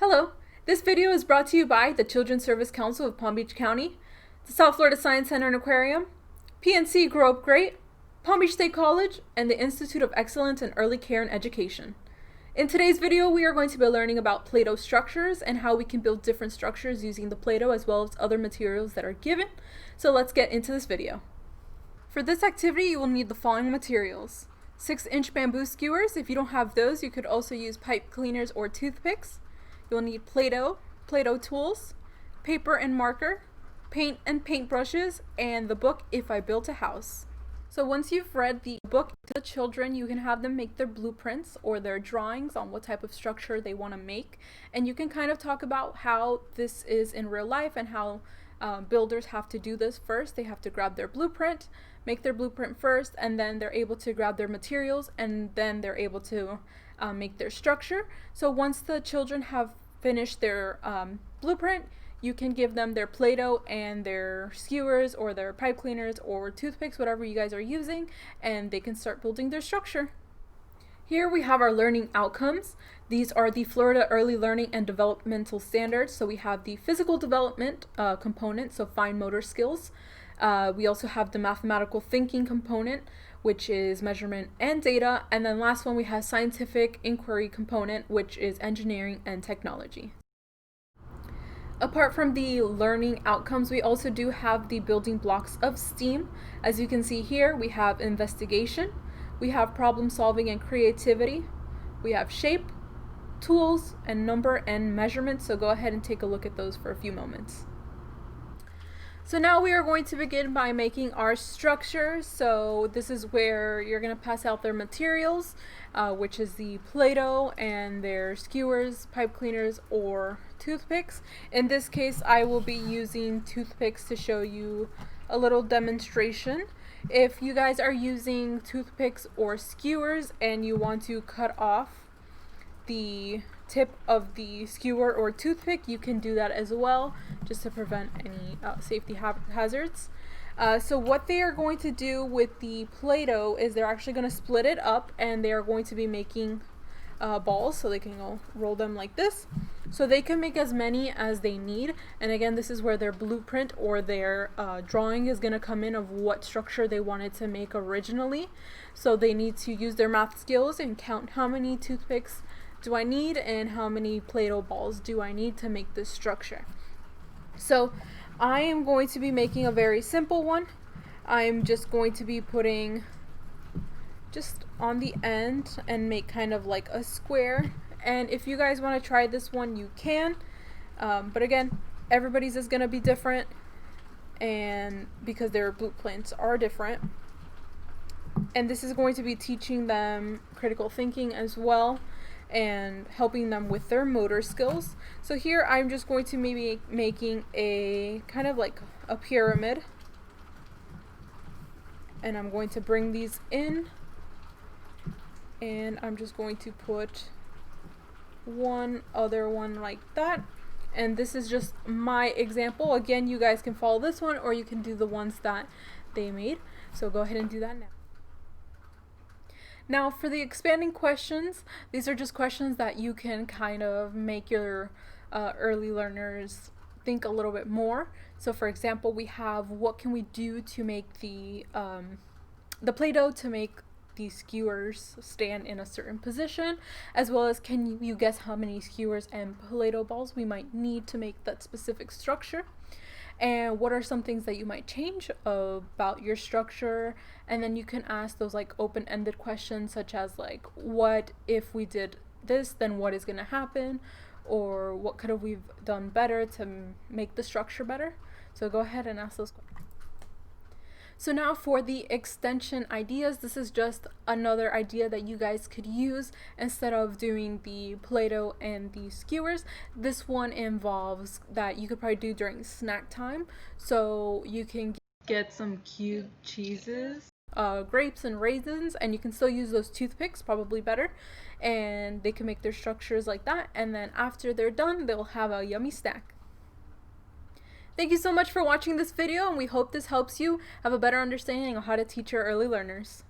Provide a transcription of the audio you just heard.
Hello, this video is brought to you by the Children's Service Council of Palm Beach County, the South Florida Science Center and Aquarium, PNC Grow Up Great, Palm Beach State College, and the Institute of Excellence in Early Care and Education. In today's video, we are going to be learning about Play-Doh structures and how we can build different structures using the Play-Doh as well as other materials that are given. So let's get into this video. For this activity, you will need the following materials. 6-inch bamboo skewers. If you don't have those, you could also use pipe cleaners or toothpicks. You'll need Play-Doh, Play-Doh tools, paper and marker, paint and paintbrushes, and the book If I Built a House. So once you've read the book to the children, you can have them make their blueprints or their drawings on what type of structure they want to make. And you can kind of talk about how this is in real life and how builders have to do this first. They have to grab their blueprint, make their blueprint first, and then they're able to grab their materials, and then they're able to make their structure. So once the children have finished their blueprint, you can give them their Play-Doh and their skewers or their pipe cleaners or toothpicks, whatever you guys are using, and they can start building their structure. Here we have our learning outcomes. These are the Florida Early Learning and Developmental Standards. So we have the physical development component, so fine motor skills. We also have the mathematical thinking component, which is measurement and data. And then last one, we have scientific inquiry component, which is engineering and technology. Apart from the learning outcomes, we also do have the building blocks of STEAM. As you can see here, we have investigation, we have problem solving and creativity, we have shape, tools, and number and measurement. So go ahead and take a look at those for a few moments. So now we are going to begin by making our structure. So this is where you're going to pass out their materials, which is the Play-Doh and their skewers, pipe cleaners, or toothpicks. In this case, I will be using toothpicks to show you a little demonstration. If you guys are using toothpicks or skewers and you want to cut off the tip of the skewer or toothpick, you can do that as well, just to prevent any safety hazards. So what they are going to do with the Play-Doh is they're actually going to split it up, and they are going to be making balls, so they can go roll them like this. So they can make as many as they need, and again, this is where their blueprint or their drawing is going to come in of what structure they wanted to make originally. So they need to use their math skills and count how many toothpicks do I need and how many Play-Doh balls do I need to make this structure. So I am going to be making a very simple one. I'm just going to be putting just on the end and make kind of like a square. And if you guys want to try this one, you can. But again, everybody's is going to be different, and because their blueprints are different. And this is going to be teaching them critical thinking as well, and helping them with their motor skills. So here I'm just going to maybe making a kind of like a pyramid, and I'm going to bring these in, and I'm just going to put one other one like that. And this is just my example. Again, you guys can follow this one, or you can do the ones that they made. So go ahead and do that now. Now for the expanding questions, these are just questions that you can kind of make your early learners think a little bit more. So for example, we have what can we do to make the Play-Doh to make the skewers stand in a certain position, as well as can you guess how many skewers and Play-Doh balls we might need to make that specific structure. And what are some things that you might change about your structure? And then you can ask those like open-ended questions, such as like, what if we did this, then what is going to happen? Or what could have we done better to make the structure better? So go ahead and ask those questions. So now for the extension ideas, this is just another idea that you guys could use instead of doing the Play-Doh and the skewers. This one involves that you could probably do during snack time. So you can get some cube cheeses, grapes and raisins, and you can still use those toothpicks, probably better. And they can make their structures like that. And then after they're done, they'll have a yummy snack. Thank you so much for watching this video, and we hope this helps you have a better understanding of how to teach your early learners.